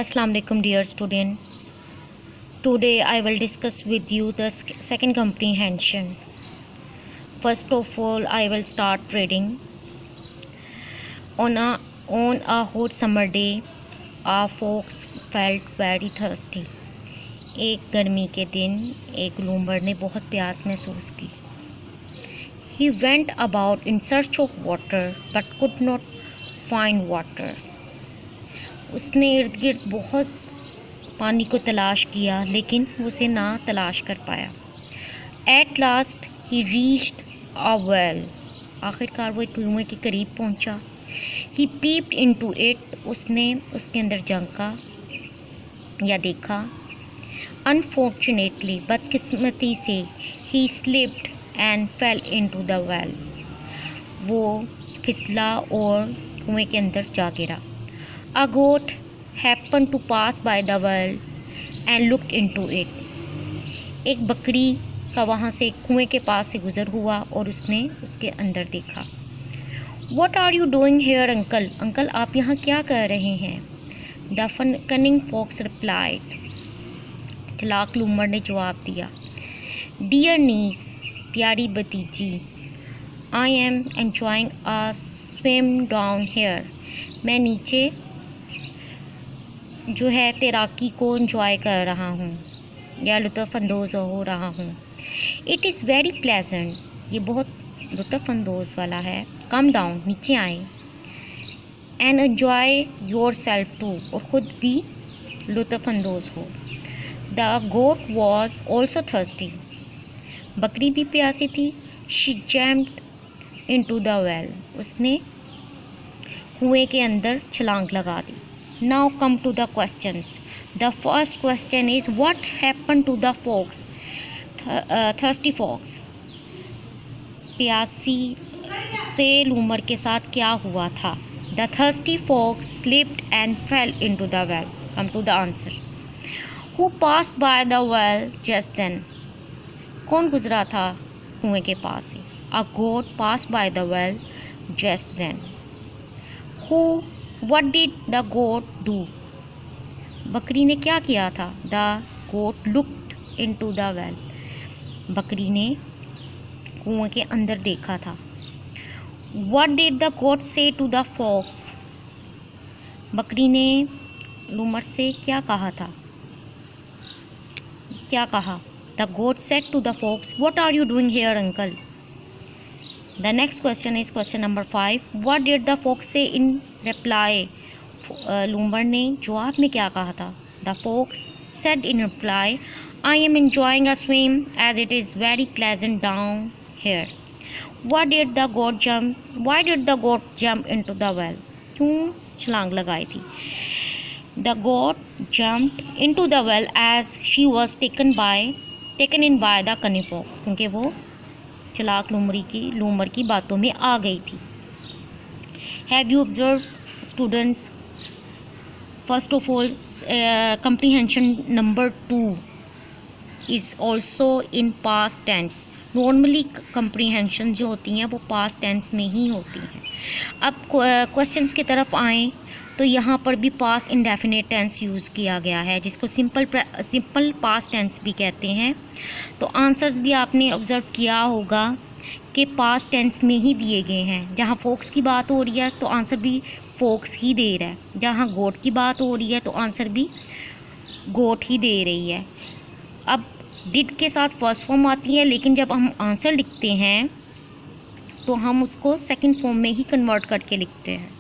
Assalamu alaikum dear students. Today I will discuss with you the second comprehension. First of all, I will start reading. On a hot summer day, our folks felt very thirsty. एक गर्मी के दिन एक लूमड़ ने बहुत प्यास महसूस की. He went about in search of water but could not find water. उसने इर्द गिर्द बहुत पानी को तलाश किया लेकिन उसे ना तलाश कर पाया. At last he reached a well. आखिरकार वो एक कुएं के करीब पहुंचा. He peeped into it. उसने उसके अंदर झांका या देखा. Unfortunately, बदकिस्मती से he slipped and fell into the well. वो फिसला और कुएं के अंदर जा गिरा. A goat happened to pass by the well and looked into it. एक बकरी का वहाँ से कुएं के पास से गुजर हुआ और उसने उसके अंदर देखा. What are you doing here, uncle? Uncle आप यहाँ क्या कर रहे हैं? The cunning fox replied. चालाक लूमड़ ने जवाब दिया. Dear niece, प्यारी भतीजी, I am enjoying a swim down here. मैं नीचे जो है तैराकी को एंजॉय कर रहा हूँ या लुत्फ़अंदोज़ हो रहा हूँ. It is very pleasant. ये बहुत लुत्फ़अंदोज़ वाला है. कम डाउन, नीचे आए. And enjoy yourself too, और ख़ुद भी लुत्फ़अंदोज़ हो. The goat was also thirsty. बकरी भी प्यासी थी. She jumped into the well. उसने कुएं के अंदर छलांग लगा दी. Now come to the questions. The first question is, what happened to the fox? Thirsty fox. प्यासी से लूमड़ के साथ क्या हुआ था? The thirsty fox slipped and fell into the well. Come to the answer. Who passed by the well just then? कौन गुजरा था कुएं के पास से? A goat passed by the well just then. What did the goat do? बकरी ने क्या किया था? The goat looked into the well. बकरी ने कुएं के अंदर देखा था. What did the goat say to the fox? बकरी ने लूमड़ से क्या कहा था? क्या कहा? The goat said to the fox, what are you doing here, uncle? The next question is question number 5. What did the fox say in reply? लूमड़ ने जवाब में क्या कहा था? The fox said in reply, I am enjoying a swim as it is very pleasant down here. Why did the goat jump into the well? क्यों छलांग लगाई थी? The goat jumped into the well as she was taken in by the cunning fox. क्योंकि वो चालाक लूमड़ की बातों में आ गई थी. Have you observed, students? First of all, comprehension number 2 is also in past tense. Normally comprehension जो होती हैं वो past tense में ही होती हैं. अब questions की तरफ आएँ तो यहाँ पर भी पास्ट इंडेफिनेट टेंस यूज़ किया गया है जिसको सिंपल पास्ट टेंस भी कहते हैं. तो आंसर्स भी आपने ऑब्ज़र्व किया होगा कि पास्ट टेंस में ही दिए गए हैं. जहाँ फोक्स की बात हो रही है तो आंसर भी फोक्स ही दे रहा है. जहाँ गोट की बात हो रही है तो आंसर भी गोट ही दे रही है. अब डिड के साथ फर्स्ट फॉर्म आती है, लेकिन जब हम आंसर लिखते हैं तो हम उसको सेकंड फॉर्म में ही कन्वर्ट करके लिखते हैं.